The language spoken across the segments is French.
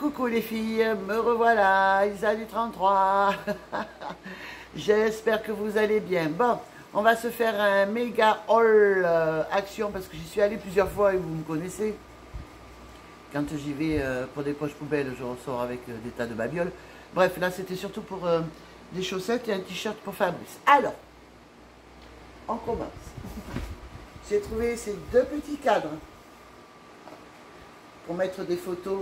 Coucou les filles, me revoilà, Isa du 33. J'espère que vous allez bien. Bon, on va se faire un méga haul action parce que j'y suis allée plusieurs fois et vous me connaissez. Quand j'y vais pour des poches poubelles, je ressors avec des tas de babioles. Bref, là c'était surtout pour des chaussettes et un t-shirt pour Fabrice. Alors, on commence. J'ai trouvé ces deux petits cadres pour mettre des photos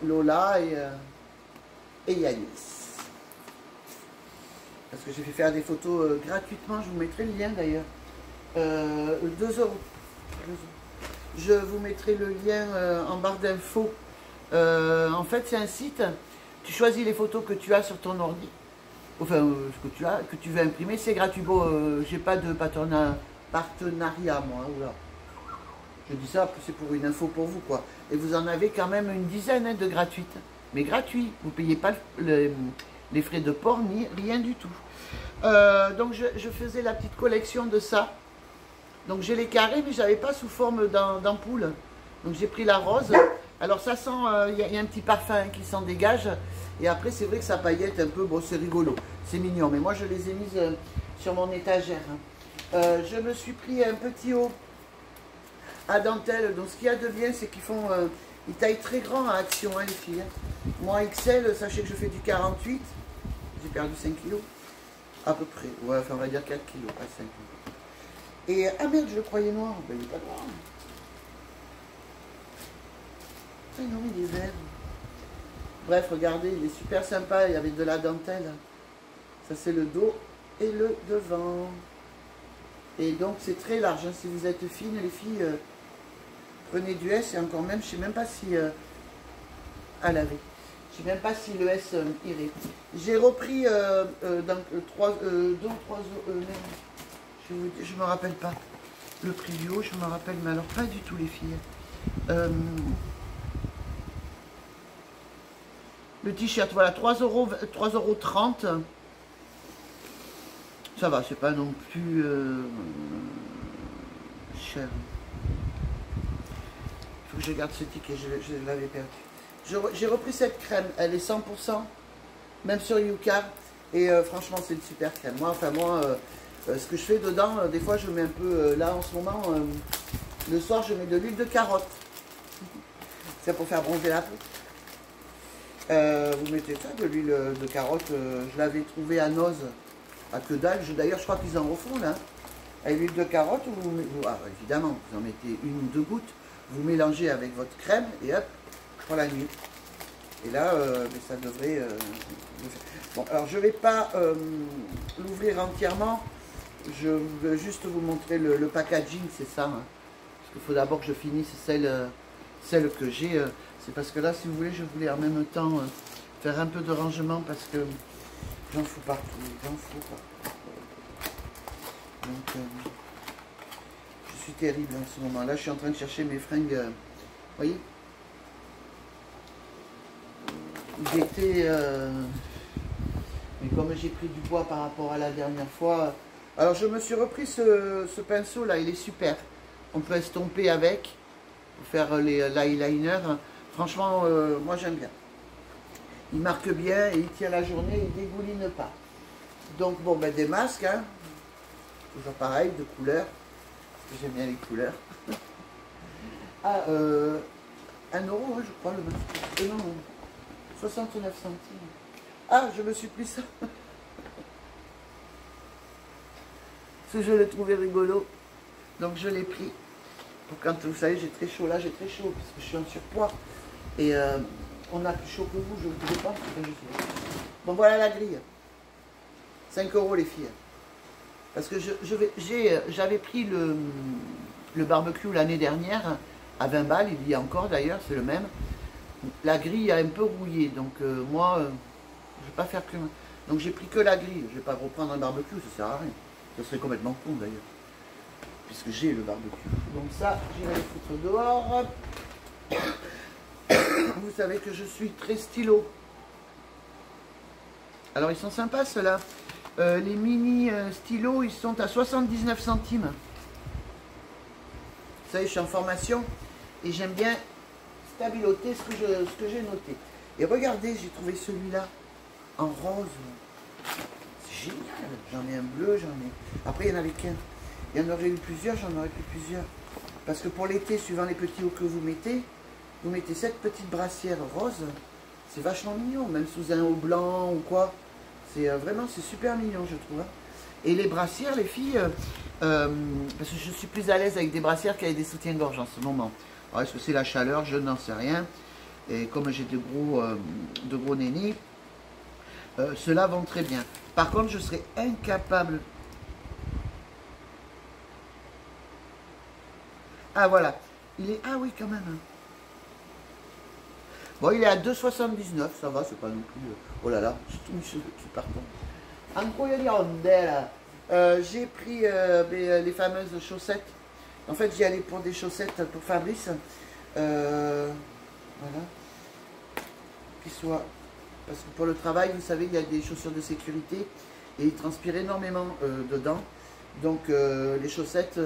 Lola et Yanis. Parce que j'ai fait faire des photos gratuitement, je vous mettrai le lien d'ailleurs. 2 €. Je vous mettrai le lien en barre d'infos. En fait, c'est un site, tu choisis les photos que tu as sur ton ordi, enfin, que tu veux imprimer, c'est gratuit. Bon, j'ai pas de partenariat, moi, oula. Je dis ça, c'est pour une info pour vous, quoi. Et vous en avez quand même une dizaine de gratuites. Mais gratuit, vous ne payez pas les frais de port, ni rien du tout. Donc je faisais la petite collection de ça. Donc j'ai les carrés, mais je n'avais pas sous forme d'ampoule. Donc j'ai pris la rose. Alors ça sent, y a un petit parfum qui s'en dégage. Et après c'est vrai que ça paillette un peu, bon c'est rigolo, c'est mignon. Mais moi je les ai mises sur mon étagère. Je me suis pris un petit haut à dentelle. Donc ce qu'il y a de bien, c'est qu'ils font, ils taillent très grand à Action, hein, les filles. Moi XL, sachez que je fais du 48. J'ai perdu 5 kilos. À peu près. Ouais, enfin on va dire 4 kilos, pas 5 kilos. Et, ah merde, je le croyais noir. Ben il n'est pas noir. Ah non, il est vert. Bref, regardez, il est super sympa. Il y avait de la dentelle. Ça c'est le dos et le devant. Et donc c'est très large, hein. Si vous êtes fines, les filles, prenez du S, et encore même, je ne sais même pas si... à laver. Je ne sais même pas si le S irait. J'ai repris dans 2 ou 3 je ne me rappelle pas. Le prix du haut, je me rappelle, mais alors pas du tout les filles. Le t-shirt, voilà, 3,30 €. Ça va, c'est pas non plus cher. Il faut que je garde ce ticket, je l'avais perdu. J'ai repris cette crème, elle est 100%, même sur Yuka. Et franchement, c'est une super crème. Moi, ce que je fais dedans, des fois, je mets un peu, là en ce moment, le soir, je mets de l'huile de carotte. C'est pour faire bronzer la peau. Vous mettez ça, de l'huile de carotte, je l'avais trouvé à Noz. À que dalle, d'ailleurs je crois qu'ils en refont là. Avec l'huile de carotte, évidemment, vous en mettez 1 ou 2 gouttes, vous mélangez avec votre crème et hop, pour la nuit. Et là, ça devrait... Bon, alors je ne vais pas l'ouvrir entièrement, je veux juste vous montrer le packaging, c'est ça. Hein. Parce qu'il faut d'abord que je finisse celle que j'ai. C'est parce que là, si vous voulez, je voulais en même temps faire un peu de rangement parce que j'en fous partout, j'en fous partout. Donc, je suis terrible en ce moment. Là, je suis en train de chercher mes fringues. Vous voyez, d'été. Mais comme j'ai pris du poids par rapport à la dernière fois. Alors, je me suis repris ce pinceau là, il est super. On peut estomper avec pour faire l'eyeliner. Franchement, moi j'aime bien. Il marque bien et il tient la journée, il dégouline pas. Donc bon, ben des masques, hein. Toujours pareil, de couleurs. Parce que j'aime bien les couleurs. Ah, 1 €, hein, je crois, le masque. Non, 69 centimes. Ah, je me suis pris ça. Parce que je l'ai trouvé rigolo. Donc je l'ai pris. Pour quand vous savez, j'ai très chaud. Là, j'ai très chaud parce que je suis en surpoids. Et on a plus chaud que vous, je ne vous pas. Bon, voilà la grille. 5 € les filles. Parce que j'avais pris le barbecue l'année dernière à 20 balles. Il y a encore d'ailleurs, c'est le même. La grille a un peu rouillé. Donc moi, je ne vais pas faire plus. Donc j'ai pris que la grille. Je ne vais pas reprendre un barbecue, ça ne sert à rien. Ça serait complètement con d'ailleurs. Puisque j'ai le barbecue. Donc ça, j'irai les foutre dehors. Vous savez que je suis très stylo. Alors ils sont sympas ceux-là. Les mini stylos, ils sont à 79 centimes. Vous savez, je suis en formation et j'aime bien stabiloté ce que j'ai noté. Et regardez, j'ai trouvé celui-là en rose. C'est génial. J'en ai un bleu, j'en ai... Après, il n'y en avait qu'un. Il y en aurait eu plusieurs, j'en aurais pris plusieurs. Parce que pour l'été, suivant les petits hauts que vous mettez cette petite brassière rose. C'est vachement mignon, même sous un haut blanc ou quoi. C'est vraiment, c'est super mignon, je trouve. Hein. Et les brassières, les filles, parce que je suis plus à l'aise avec des brassières qu'avec des soutiens-gorge en ce moment. Alors, est-ce que c'est la chaleur? Je n'en sais rien. Et comme j'ai de gros nénés, ceux-là vont très bien. Par contre, je serais incapable. Ah, voilà. Il est... Ah oui, quand même. Bon, il est à 2,79, ça va, c'est pas non plus... Oh là là, je suis partant. Ancora di rondelle. J'ai pris les fameuses chaussettes. En fait, j'y allais pour des chaussettes pour Fabrice. Voilà. Qui soient... Parce que pour le travail, vous savez, il y a des chaussures de sécurité. Et il transpire énormément dedans. Donc, les chaussettes...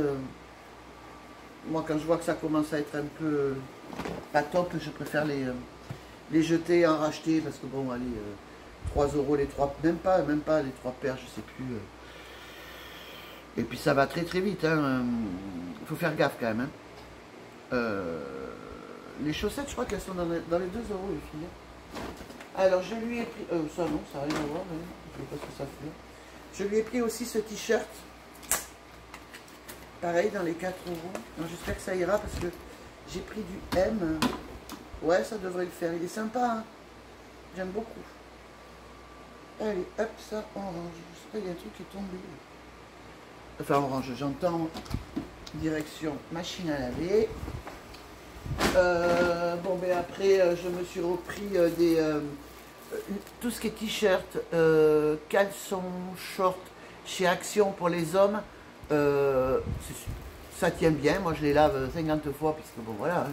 moi, quand je vois que ça commence à être un peu pas top, je préfère les jeter, en racheter, parce que bon, allez, 3 € les 3, même pas les 3 paires, je sais plus. Et puis ça va très très vite, hein. Il faut faire gaffe quand même. Hein. Les chaussettes, je crois qu'elles sont dans les 2 € les filles. Alors je lui ai pris, ça non, ça n'a rien à voir, mais je ne sais pas ce que ça fait. Je lui ai pris aussi ce t-shirt. Pareil, dans les 4 €. J'espère que ça ira parce que j'ai pris du M. Ouais, ça devrait le faire. Il est sympa, hein. J'aime beaucoup. Allez, hop, ça, orange. Je sais pas, il y a un truc qui est tombé. Enfin, orange, j'entends. Direction machine à laver. Bon, ben après, je me suis repris tout ce qui est t-shirt, caleçon, short, chez Action pour les hommes. Ça tient bien, moi je les lave 50 fois puisque bon voilà, hein.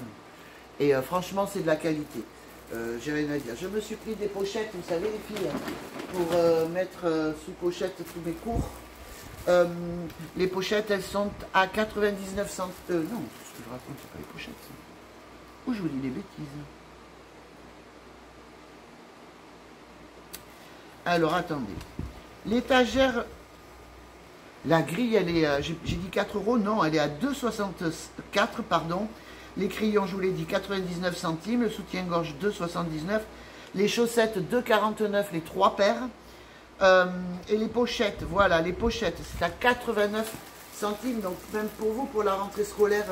Et franchement c'est de la qualité, j'ai rien à dire. Je me suis pris des pochettes, vous savez les filles, pour mettre sous pochette tous mes cours. Les pochettes elles sont à 99 centimes, non, ce que je raconte c'est pas les pochettes ça. Où je vous dis des bêtises. Alors attendez, l'étagère... La grille, elle est, j'ai dit 4 €, non, elle est à 2,64, pardon. Les crayons, je vous l'ai dit, 99 centimes. Le soutien-gorge, 2,79. Les chaussettes, 2,49, les 3 paires. Et les pochettes, voilà, les pochettes, c'est à 89 centimes. Donc, même pour vous, pour la rentrée scolaire,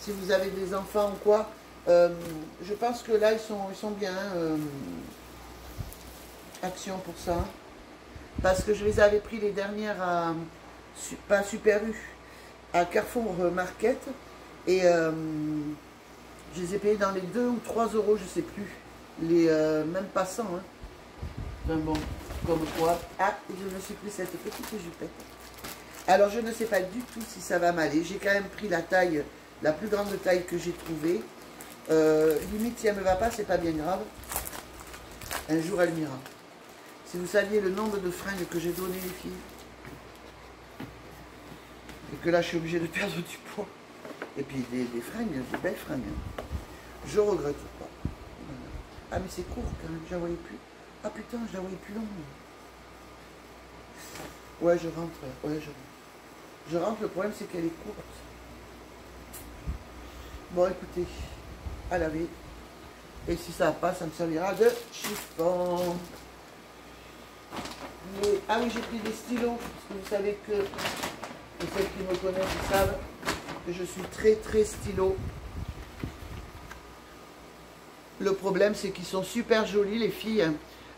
si vous avez des enfants ou quoi, je pense que là, ils sont bien. Action pour ça. Parce que je les avais pris les dernières à... pas Super U, à Carrefour Market, et je les ai payés dans les 2 ou 3 €, je sais plus, même pas 100, hein. Enfin bon, comme quoi, ah, je me suis pris cette petite jupette. Alors je ne sais pas du tout si ça va m'aller, j'ai quand même pris la taille, la plus grande taille que j'ai trouvée, limite si elle ne me va pas, c'est pas bien grave, un jour elle m'ira. Si vous saviez le nombre de fringues que j'ai donné les filles, et que là je suis obligée de perdre du poids. Et puis des fringues, des belles fringues. Je regrette pas. Voilà. Ah mais c'est court quand même, je la voyais plus. Ah putain, je la voyais plus longue. Ouais, je rentre. Ouais, je rentre, le problème c'est qu'elle est courte. Bon écoutez, à laver. Et si ça passe, ça me servira de chiffon. Mais, ah oui, j'ai pris des stylos, parce que vous savez que... Et celles qui me connaissent, ils savent que je suis très très stylo. Le problème, c'est qu'ils sont super jolis, les filles, hein,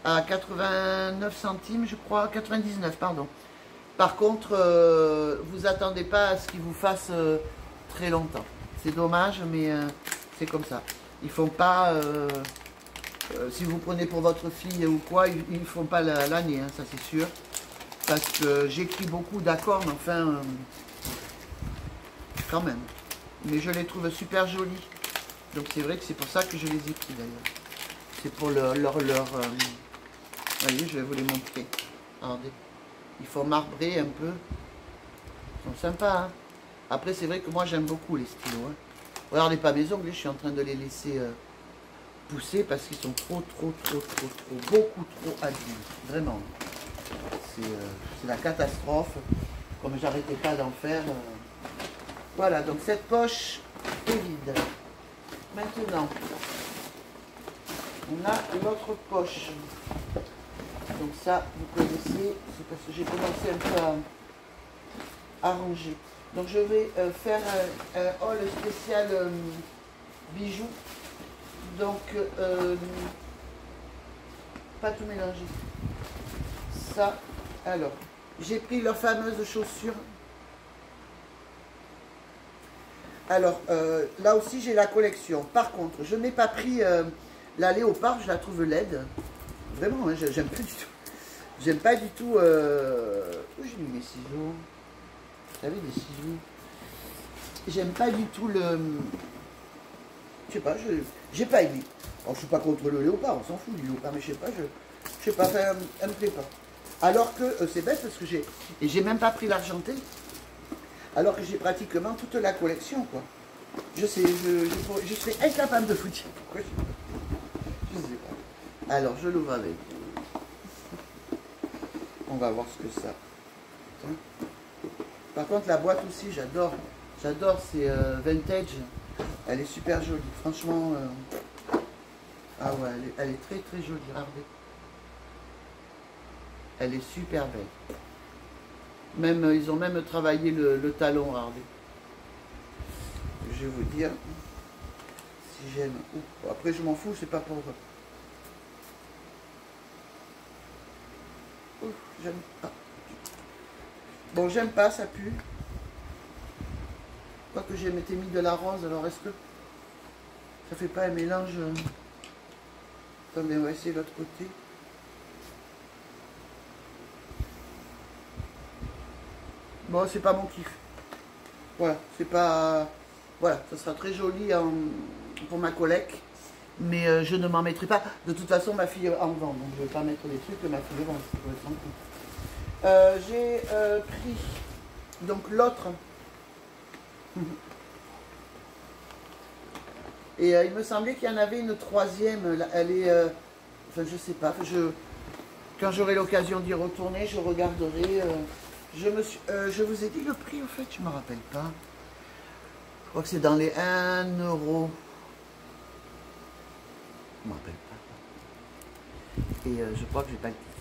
à 89 centimes, je crois, 99, pardon. Par contre, vous attendez pas à ce qu'ils vous fassent très longtemps. C'est dommage, mais c'est comme ça. Ils font pas, si vous prenez pour votre fille ou quoi, ils ne font pas l'année, hein, ça c'est sûr. Parce que j'écris beaucoup d'accords, mais enfin, quand même. Mais je les trouve super jolis. Donc c'est vrai que c'est pour ça que je les écris d'ailleurs. C'est pour leur voyez, je vais vous les montrer. Regardez. Ils font marbrer un peu. Ils sont sympas, hein. Après, c'est vrai que moi, j'aime beaucoup les stylos. Hein. Regardez pas mes ongles, je suis en train de les laisser pousser parce qu'ils sont trop, beaucoup trop adultes. Vraiment. C'est la catastrophe. Comme j'arrêtais pas d'en faire. Voilà, donc cette poche est vide. Maintenant, on a l'autre poche. Donc ça, vous connaissez, c'est parce que j'ai commencé un peu à ranger. Donc je vais faire un haul spécial bijoux. Donc, pas tout mélanger. Ça, alors, j'ai pris leurs fameuses chaussures. Alors, là aussi, j'ai la collection. Par contre, je n'ai pas pris la léopard, je la trouve laide. Vraiment, hein, j'aime pas du tout. J'aime pas du tout... Où j'ai mis mes ciseaux? Vous savez, des ciseaux. J'aime pas du tout le... Je sais pas, j'ai pas aimé. Alors, je suis pas contre le léopard, on s'en fout du léopard, mais je sais pas, elle me plaît pas. Alors que c'est bête parce que j'ai même pas pris l'argenté, alors que j'ai pratiquement toute la collection, quoi. Je sais, je serais incapable de vous dire pourquoi je sais pas. Alors, je l'ouvre avec vous. On va voir ce que ça. Par contre, la boîte aussi, j'adore. J'adore, c'est vintage. Elle est super jolie, franchement. Ah ouais, elle est très jolie, regardez. Elle est super belle. Même, ils ont même travaillé le talon, regardez. Je vais vous dire si j'aime. Après, je m'en fous, c'est pas pour eux. J'aime pas. Bon, j'aime pas, ça pue. Quoique j'ai m'étais mis de la rose, alors est-ce que ça fait pas un mélange? Attendez, on va essayer l'autre côté. Bon, c'est pas mon kiff. Voilà, c'est pas... Voilà, ça sera très joli pour ma collecte. Mais je ne m'en mettrai pas. De toute façon, ma fille en vend. Donc je ne vais pas mettre des trucs que ma fille vend. J'ai pris donc l'autre. Et il me semblait qu'il y en avait une troisième. Elle est... enfin, je sais pas. Quand j'aurai l'occasion d'y retourner, je regarderai. Je vous ai dit le prix, en fait, je ne me rappelle pas. Je crois que c'est dans les 1 euro. Je ne me rappelle pas. Et je crois que je n'ai pas le ticket.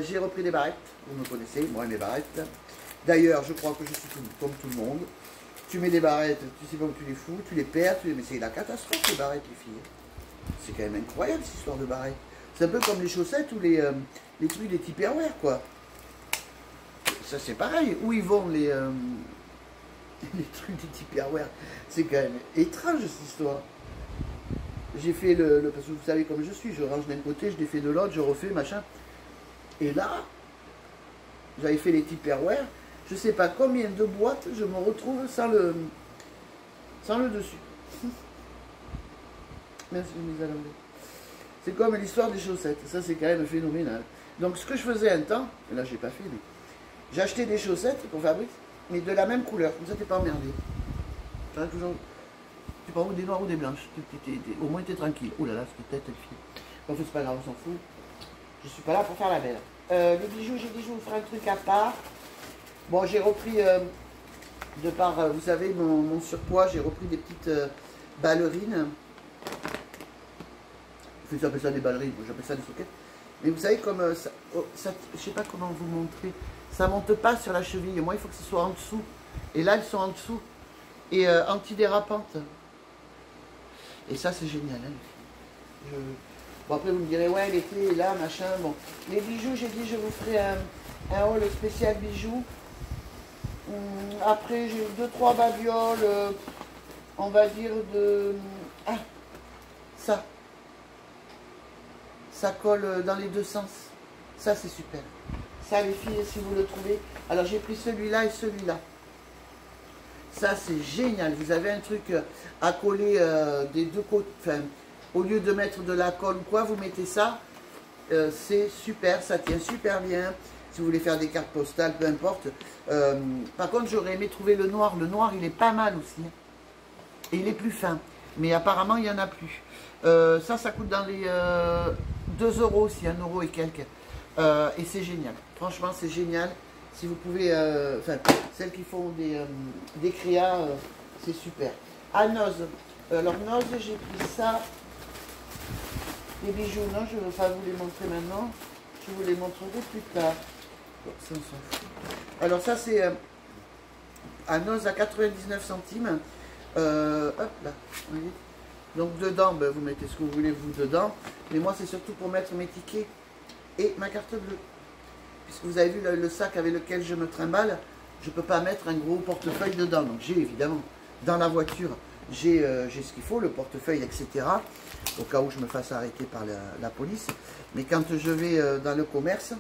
J'ai repris des barrettes. Vous me connaissez, moi et mes barrettes. D'ailleurs, je crois que je suis comme tout le monde. Tu mets des barrettes, tu sais pas où tu les fous, tu les perds, mais c'est la catastrophe les barrettes, les filles. C'est quand même incroyable cette histoire de barrettes. C'est un peu comme les chaussettes ou les trucs des Tupperware, quoi. Ça c'est pareil. Où ils vont les trucs des Tupperware? C'est quand même étrange cette histoire. J'ai fait parce que vous savez comme je suis, je range d'un côté, je défais de l'autre, je refais, machin. Et là, j'avais fait les Tupperware. Je sais pas combien de boîtes je me retrouve sans le dessus. Merci de mes alambics. C'est comme l'histoire des chaussettes. Ça, c'est quand même phénoménal. Donc, ce que je faisais un temps, et là, j'ai pas fait, mais j'ai acheté des chaussettes qu'on fabrique, mais de la même couleur. Comme ça, t'es pas emmerdé. Toujours, tu prends ou des noirs ou des blanches. Au moins, t'es tranquille. Oh là là, c'est peut-être une fille. Bon, c'est pas grave, on s'en fout. Je suis pas là pour faire la belle. Les bijoux, j'ai dit, je vous ferai un truc à part. Bon, j'ai repris, de par, vous savez, mon surpoids, j'ai repris des petites ballerines. Ils appellent ça des ballerines, moi j'appelle ça des soquettes. Mais vous savez, comme ça, je sais pas comment vous montrer, ça monte pas sur la cheville. Moi, il faut que ce soit en dessous. Et là, elles sont en dessous. Et antidérapantes. Et ça, c'est génial. Hein. Bon, après, vous me direz, ouais, l'été est là, machin. Bon, les bijoux, j'ai dit, je vous ferai un haul spécial bijoux. Après, j'ai 2-3 babioles, on va dire de... Ah, ça. Ça colle dans les deux sens. Ça, c'est super. Ça, les filles, si vous le trouvez. Alors, j'ai pris celui-là et celui-là. Ça, c'est génial. Vous avez un truc à coller des deux côtés. Enfin, au lieu de mettre de la colle ou quoi, vous mettez ça. C'est super, ça tient super bien. Si vous voulez faire des cartes postales, peu importe. Par contre, j'aurais aimé trouver le noir. Le noir, il est pas mal aussi. Et il est plus fin. Mais apparemment, il n'y en a plus. Ça coûte dans les 2 € aussi, 1 € et quelques. Et c'est génial. Franchement, c'est génial. Si vous pouvez, enfin, celles qui font des créas, c'est super. À Noz. Alors, Noz, j'ai pris ça. Les bijoux, non, je ne veux pas vous les montrer maintenant. Je vous les montrerai plus tard. Bon, ça, on s'en fout. Alors, ça, c'est à Noz à 99 centimes. Hop là, vous voyez. Donc, dedans, ben, vous mettez ce que vous voulez, vous, dedans. Mais moi, c'est surtout pour mettre mes tickets et ma carte bleue. Puisque vous avez vu le sac avec lequel je me trimballe, je ne peux pas mettre un gros portefeuille dedans. Donc, j'ai évidemment, dans la voiture, j'ai ce qu'il faut, le portefeuille, etc. Au cas où je me fasse arrêter par la police. Mais quand je vais dans le commerce,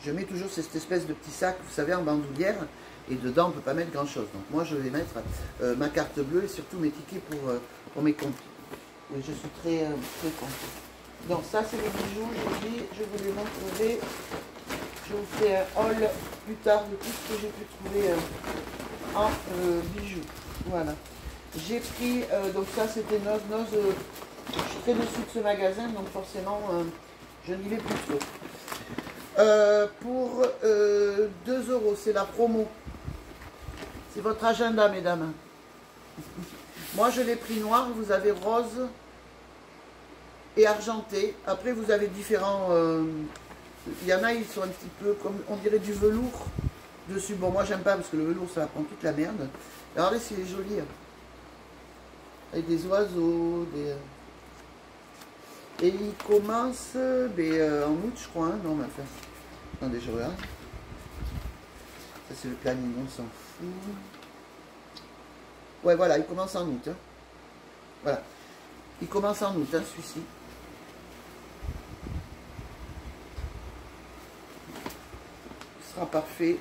je mets toujours cette espèce de petit sac, vous savez, en bandoulière. Et dedans, on ne peut pas mettre grand chose. Donc moi, je vais mettre ma carte bleue et surtout mes tickets pour mes comptes. Et je suis très contente. Donc ça, c'est les bijoux. Je dis, je vous les montrerai. Je vous ferai un haul plus tard de tout ce que j'ai pu trouver en bijoux. Voilà. J'ai pris, donc ça c'était Noz. Je suis très dessus de ce magasin, donc forcément je n'y vais plus trop. Pour 2 €, c'est la promo. C'est votre agenda, mesdames. Moi je l'ai pris noir, vous avez rose et argenté. Après vous avez différents... il y en a, ils sont un petit peu comme, on dirait du velours dessus. Bon, moi j'aime pas parce que le velours ça va prendre toute la merde. Alors regardez s'il est joli. Avec des oiseaux, des... Et il commence en août, je crois, hein. Non, mais enfin... Attendez, je regarde. Ça, c'est le planning, on s'en fout. Ouais, voilà, il commence en août. Hein. Voilà. Il commence en août, hein, celui-ci. Ce sera parfait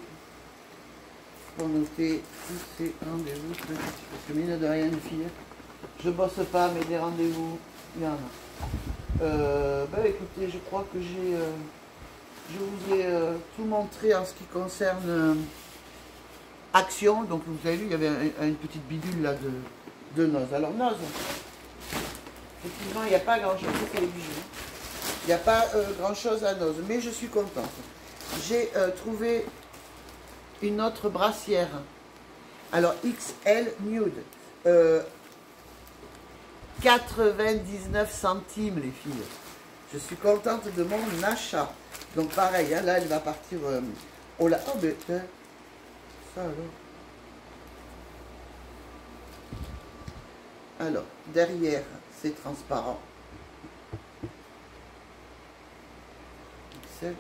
pour noter tous ces rendez-vous. Parce que mine de rien, une fille, je bosse pas, mais des rendez-vous, il y en a. Écoutez, je crois que je vous ai tout montré en ce qui concerne Action. Donc vous avez vu, il y avait une petite bidule là de Noz. Alors Noz, effectivement, il n'y a pas grand chose, c'est les bijoux. Il n'y a pas grand chose à Noz, mais je suis contente. J'ai trouvé une autre brassière. Alors XL Nude. 99 centimes, les filles. Je suis contente de mon achat. Donc pareil, hein, là elle va partir au la. Oh ben ça alors. Alors, derrière, c'est transparent. Voilà.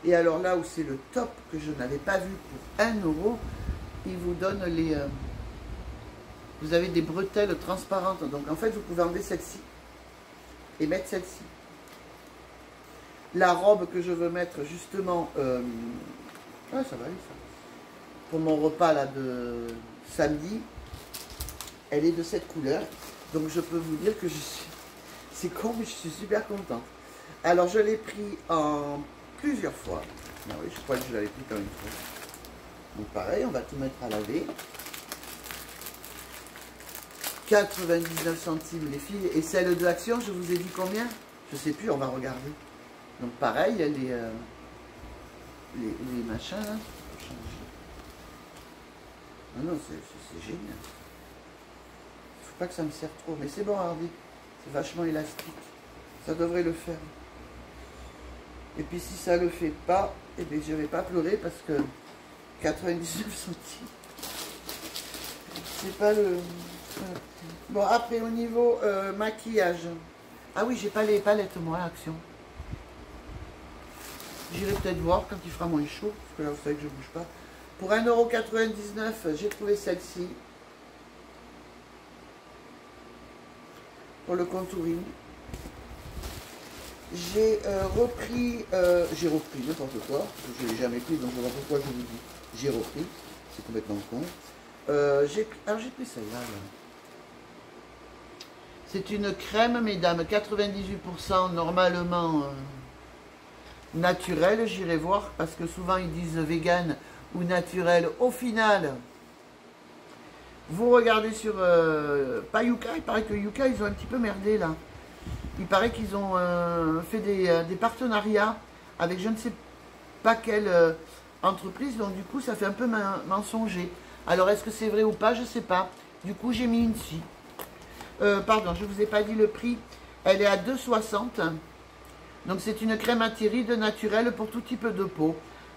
Et alors là où c'est le top que je n'avais pas vu pour 1 €, il vous donne les... vous avez des bretelles transparentes. Donc en fait, vous pouvez enlever celle-ci et mettre celle-ci. La robe que je veux mettre justement... ah, ça va aller ça. Pour mon repas là de samedi, elle est de cette couleur. Donc je peux vous dire que je suis... C'est con, mais je suis super contente. Alors je l'ai pris en plusieurs fois. Ah oui, je crois que je l'avais pris comme une fois. Donc pareil, on va tout mettre à laver. 99 centimes les filles. Et celle de Action, je vous ai dit combien? Je sais plus, on va regarder. Donc pareil, il y a les machins là. Ah non, c'est génial. Il faut pas que ça me serre trop. Mais c'est bon, Hardy. C'est vachement élastique. Ça devrait le faire. Et puis si ça le fait pas, eh bien je vais pas pleurer parce que 99 centimes. C'est pas le... Bon, après au niveau maquillage. Ah oui, j'ai pas les palettes moi, Action. J'irai peut-être voir quand il fera moins chaud, parce que là vous savez que je bouge pas. Pour 1,99 €, j'ai trouvé celle-ci. Pour le contouring. J'ai repris n'importe quoi. Je ne l'ai jamais pris, donc je ne sais pas pourquoi je vous dis. J'ai repris. C'est complètement con. J'ai pris celle-là. Là. C'est une crème, mesdames, 98% normalement naturelle. J'irai voir parce que souvent ils disent vegan ou naturel. Au final, Vous regardez sur... pas Yuka, il paraît que Yuka, ils ont un petit peu merdé là. Il paraît qu'ils ont fait des partenariats avec je ne sais pas quelle entreprise, donc du coup ça fait un peu mensonger. Alors est-ce que c'est vrai ou pas, je ne sais pas. Du coup j'ai mis une scie. Pardon, je ne vous ai pas dit le prix. Elle est à 2,60 €. Donc c'est une crème antiride naturelle pour tout type de peau.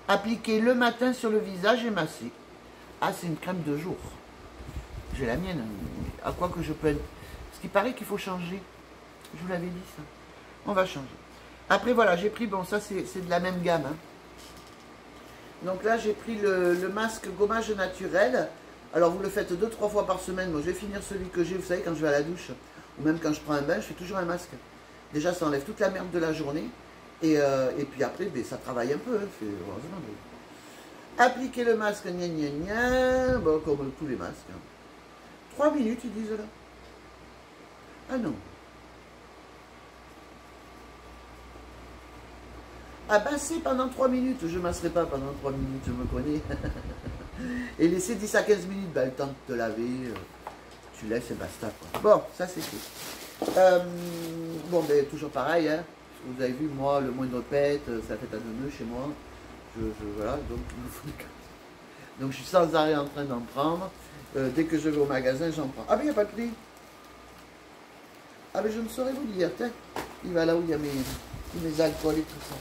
Appliquée le matin sur le visage et massée. Ah, c'est une crème de jour. J'ai la mienne. À quoi que je peux... Parce qu'il paraît qu'il faut changer. Je vous l'avais dit ça. On va changer. Après voilà, j'ai pris... Bon, ça c'est de la même gamme. Hein. Donc là, j'ai pris le masque gommage naturel. Alors vous le faites 2-3 fois par semaine. Moi, je vais finir celui que j'ai, vous savez, quand je vais à la douche. Ou même quand je prends un bain, je fais toujours un masque. Déjà, ça enlève toute la merde de la journée. Et puis après, ben, ça travaille un peu. Hein, heureusement. Mais... Appliquer le masque, gna gna gna. Bon, comme tous les masques. Hein. 3 minutes, ils disent là. Ah non. Ah ben c'est pendant 3 minutes. Je ne masserai pas pendant 3 minutes, je me connais. Et laisser 10 à 15 minutes, ben, le temps de te laver. Tu laisses et basta. Quoi. Bon, ça c'est tout. Bon, ben toujours pareil. Hein. Vous avez vu, moi, le moindre pète, ça fait à 2 nœuds chez moi. Voilà, donc il me faut des cartes. Donc je suis sans arrêt en train d'en prendre. Dès que je vais au magasin, j'en prends. Ah ben il n'y a pas de prix. Ah ben je ne saurais vous dire. Tiens, il va là où il y a mes alcools et tout ça.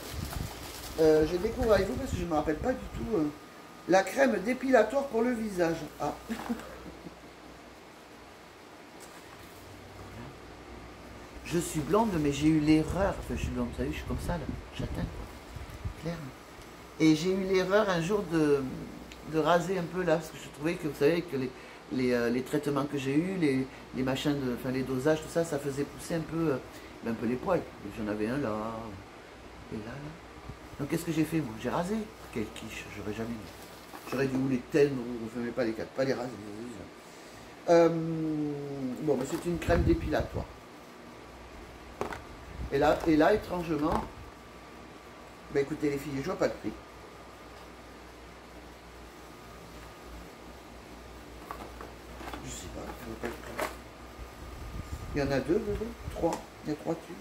Je découvre avec vous parce que je ne me rappelle pas du tout. La crème dépilatoire pour le visage. Ah. Je suis blonde, mais j'ai eu l'erreur. Enfin, je suis blonde, vous savez, je suis comme ça, là, châtain, clair. Et j'ai eu l'erreur un jour de raser un peu là, parce que je trouvais que, vous savez, que les traitements que j'ai eus, les machins, enfin les dosages, tout ça, ça faisait pousser un peu les poils. J'en avais un là, et là. Donc qu'est-ce que j'ai fait, moi? J'ai rasé. Quelle quiche, j'aurais jamais dû. J'aurais dû ou les teindre, ou ne pas les quatre, pas les raser. Bon, mais c'est une crème dépilatoire. Et là, étrangement, ben écoutez les filles, je vois pas de prix. Je sais pas, je vois pas de prix. Il y en a 2, 3, il y a 3 tubes.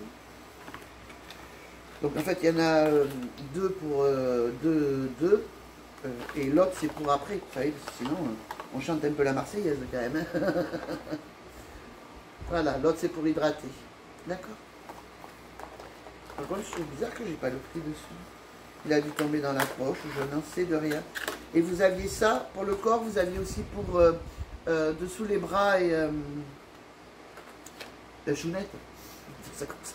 Donc en fait, il y en a 2 pour 2, et l'autre c'est pour après, vous savez, sinon on chante un peu la Marseillaise quand même. Hein. Voilà, l'autre c'est pour hydrater. D'accord. Par contre, je trouve bizarre que j'ai pas le prix dessus. Il a dû tomber dans la poche, je n'en sais de rien. Et vous aviez ça, pour le corps, vous aviez aussi pour dessous les bras et la chounette. C'est ça comme ça.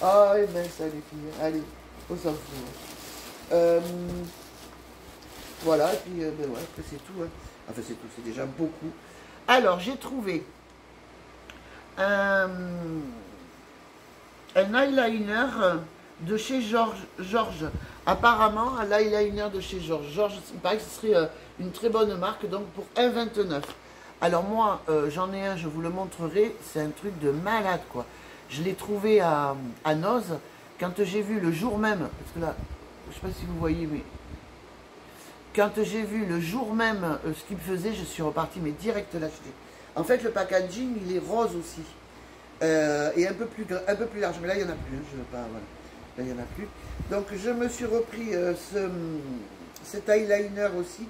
Ah, et ben ça les filles, allez, on s'en fout. Voilà, et puis ben ouais, après c'est tout. Hein. Enfin c'est tout, c'est déjà beaucoup. Alors, j'ai trouvé un eyeliner de chez Georges. Apparemment, un eyeliner de chez Georges, il paraît que ce serait une très bonne marque, donc pour 1,29 €. Alors moi, j'en ai un, je vous le montrerai, c'est un truc de malade, quoi. Je l'ai trouvé à Noz, quand j'ai vu le jour même, parce que là, je ne sais pas si vous voyez, mais quand j'ai vu le jour même ce qu'il faisait, je suis reparti, mais direct l'acheter. En fait, le packaging, il est rose aussi. Et un peu plus large, mais là il n'y en a plus, hein, je veux pas, voilà. Là il n'y en a plus. Donc je me suis repris cet eyeliner aussi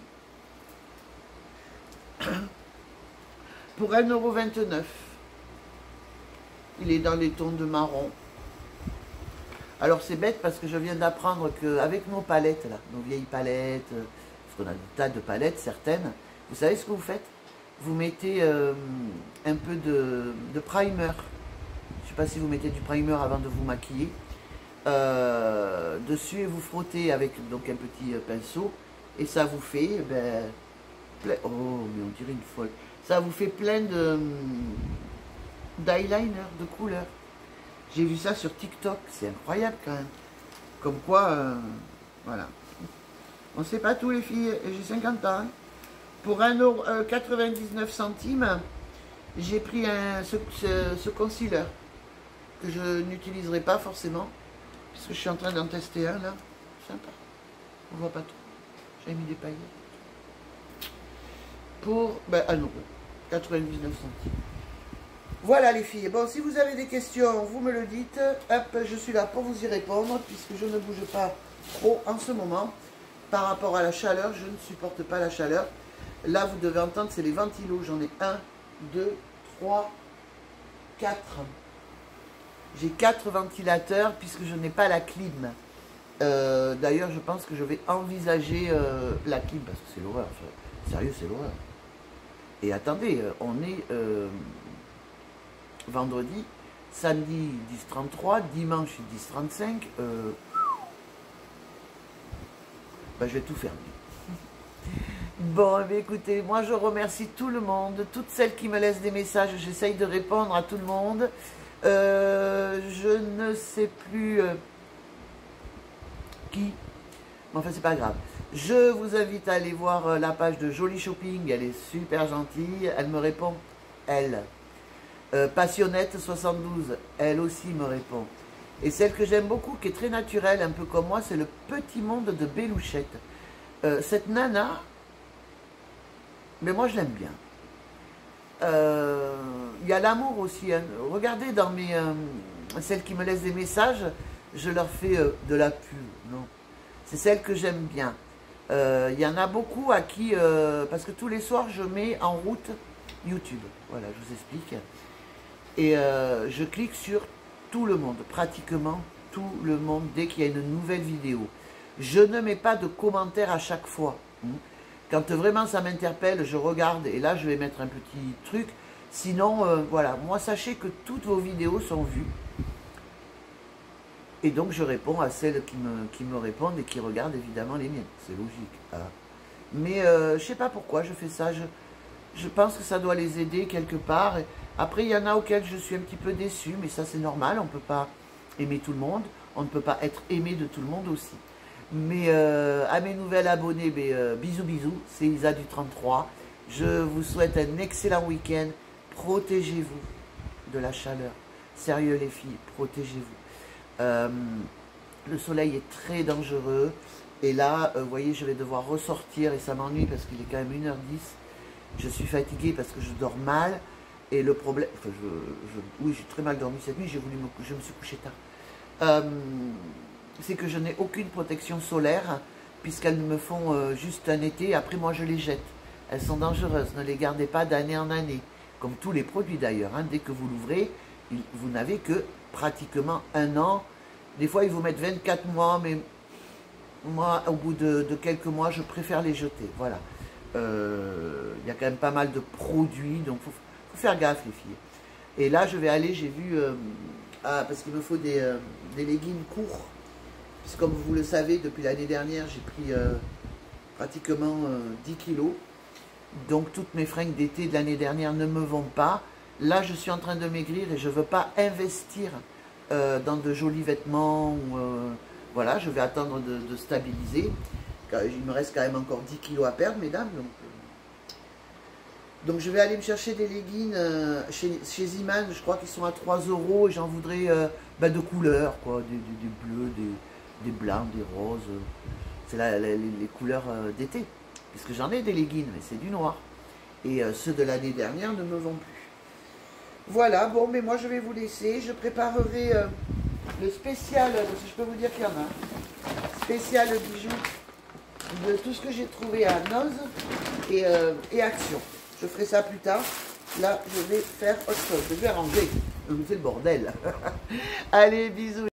pour 1,29 €. Il est dans les tons de marron. Alors c'est bête parce que je viens d'apprendre qu'avec nos palettes là, nos vieilles palettes, parce qu'on a des tas de palettes certaines, vous savez ce que vous faites? Vous mettez un peu de primer. Je ne sais pas si vous mettez du primer avant de vous maquiller. Dessus et vous frottez avec donc un petit pinceau. Et ça vous fait, ben, oh mais on dirait une folle. Ça vous fait plein d'eyeliner, de couleurs. J'ai vu ça sur TikTok, c'est incroyable quand même. Comme quoi, voilà. On ne sait pas tout les filles, j'ai 50 ans. Hein. Pour 1,99 €, j'ai pris ce concealer que je n'utiliserai pas forcément, puisque je suis en train d'en tester un là. Sympa. On voit pas trop. J'avais mis des paillettes. pour 1 euro, 99 centimes. Voilà les filles. Bon, si vous avez des questions, vous me le dites. Hop, je suis là pour vous y répondre, puisque je ne bouge pas trop en ce moment. Par rapport à la chaleur, je ne supporte pas la chaleur. Là, vous devez entendre, c'est les ventilos. J'en ai 1, 2, 3, 4. J'ai 4 ventilateurs, puisque je n'ai pas la clim. D'ailleurs, je pense que je vais envisager la clim, parce que c'est l'horreur. Sérieux, c'est l'horreur. Et attendez, on est vendredi, samedi 10h33, dimanche 10h35. Je vais tout fermer. Bon, écoutez, moi je remercie tout le monde, toutes celles qui me laissent des messages, j'essaye de répondre à tout le monde. Je ne sais plus qui, mais enfin c'est pas grave. Je vous invite à aller voir la page de Jolie Shopping, elle est super gentille, elle me répond, elle. Passionnette 72, elle aussi me répond. Et celle que j'aime beaucoup, qui est très naturelle, un peu comme moi, c'est le petit monde de Bélouchette. Cette nana, mais moi je l'aime bien. Il y a l'amour aussi. Hein. Regardez dans mes celles qui me laissent des messages, je leur fais de la pub. Non, c'est celle que j'aime bien. Il y en a beaucoup à qui, parce que tous les soirs je mets en route YouTube. Voilà, je vous explique. Et je clique sur tout le monde, pratiquement tout le monde, dès qu'il y a une nouvelle vidéo. Je ne mets pas de commentaires à chaque fois. Quand vraiment ça m'interpelle, je regarde et là je vais mettre un petit truc. Sinon, voilà, moi sachez que toutes vos vidéos sont vues. Et donc je réponds à celles qui me répondent et qui regardent évidemment les miennes. C'est logique. Hein. Mais je ne sais pas pourquoi je fais ça. Je pense que ça doit les aider quelque part. Après, il y en a auxquels je suis un petit peu déçue, mais ça c'est normal. On ne peut pas aimer tout le monde. On ne peut pas être aimé de tout le monde aussi. Mais à mes nouvelles abonnées, bisous bisous, c'est Isa du 33. Je vous souhaite un excellent week-end. Protégez-vous de la chaleur. Sérieux les filles, protégez-vous. Le soleil est très dangereux. Et là, vous voyez, je vais devoir ressortir et ça m'ennuie parce qu'il est quand même 1h10. Je suis fatiguée parce que je dors mal. Et le problème, enfin, oui, j'ai très mal dormi cette nuit, je me suis couché tard. C'est que je n'ai aucune protection solaire, puisqu'elles me font juste un été, après moi je les jette. Elles sont dangereuses, ne les gardez pas d'année en année, comme tous les produits d'ailleurs. Hein. Dès que vous l'ouvrez, vous n'avez que pratiquement 1 an. Des fois ils vous mettent 24 mois, mais moi au bout de quelques mois, je préfère les jeter. Voilà. Il y a quand même pas mal de produits, donc il faut faire gaffe les filles. Et là je vais aller, j'ai vu, parce qu'il me faut des leggings courts. Puisque comme vous le savez, depuis l'année dernière, j'ai pris pratiquement 10 kilos. Donc toutes mes fringues d'été de l'année dernière ne me vont pas. Là, je suis en train de maigrir et je ne veux pas investir dans de jolis vêtements. Voilà, je vais attendre de stabiliser. Il me reste quand même encore 10 kilos à perdre, mesdames. Donc je vais aller me chercher des leggings chez Iman. Je crois qu'ils sont à 3 € et j'en voudrais de couleurs, quoi, des bleus, des blancs, des roses, c'est les couleurs d'été, puisque j'en ai des leggings, mais c'est du noir, et ceux de l'année dernière ne me vont plus. Voilà, bon, mais moi je vais vous laisser, je préparerai le spécial, parce que je peux vous dire qu'il y en a, spécial bijoux, de tout ce que j'ai trouvé à Noz et Action. Je ferai ça plus tard, là je vais faire autre chose, je vais ranger, c'est le bordel. Allez, bisous.